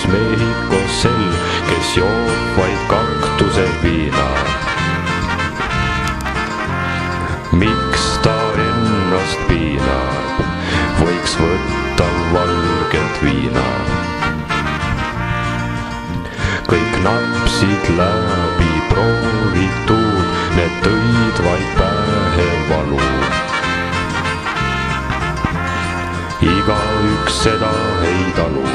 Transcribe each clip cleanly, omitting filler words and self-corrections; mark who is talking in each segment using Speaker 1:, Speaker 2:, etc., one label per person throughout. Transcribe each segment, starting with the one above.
Speaker 1: Mehhiko sell, kes joob vaid kaktuse viina. Miks ta ennast piinab, võiks võtta valget viina. Kõik napsid läbi proovitud, need tõid vaid pähe valu. Igaüks seda ei talu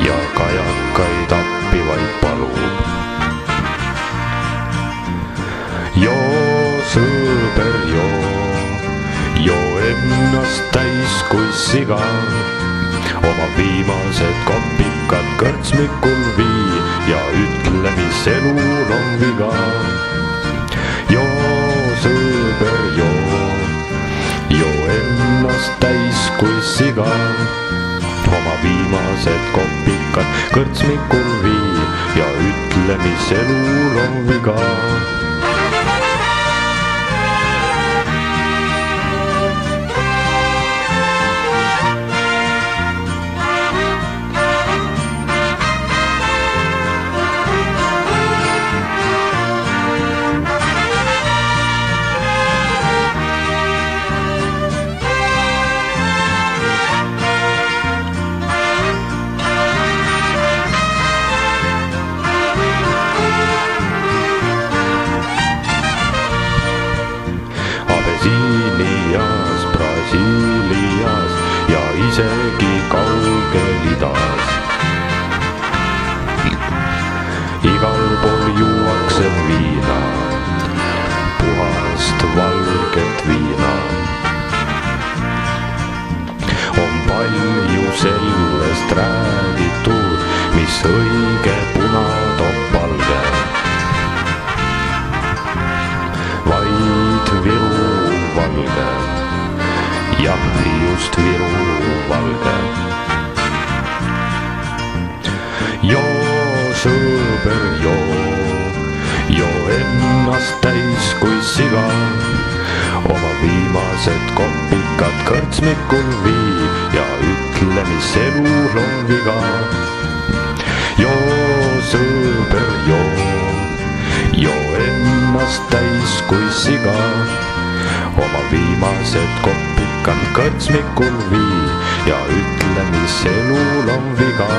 Speaker 1: ja kajakaid appi vaid palub. Joo, sõber, joo ennast täis kui siga. Oma viimased kopikad kõrtsmikul vii ja ütle, mis elul on viga. Joo, sõber, joo ennast täis kui siga. Oma viimased kopikad kõrtsmikul vii ja ütle, mis elul on viga. Abesiinias, Brasiilias ja isegi kaugel idas. Igal pool juuakse viina, puhast valget viina. On palju sellest räägitud, mis õige puna toob valge. Vaid Viru valge, jah, just Viru valge. Joo, sõber, joo ennast täis kui siga. Oma viimased kopikad kõrtsmikul vii ja ütle, mis elul on viga. Joo, sõber, joo ennast täis kui siga. Oma viimased kopikad kõrtsmikul vii ja ütle, mis elul on viga.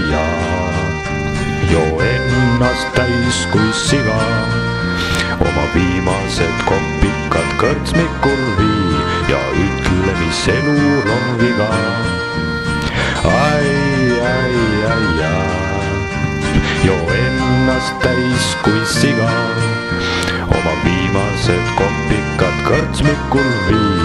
Speaker 1: Ja, joo ennast täis kui siga. Oma viimased kopikad kõrtsmikul vii ja ütle, mis elul on viga. Joo ennast täis kui siga. Oma viimased kopikad kõrtsmikul vii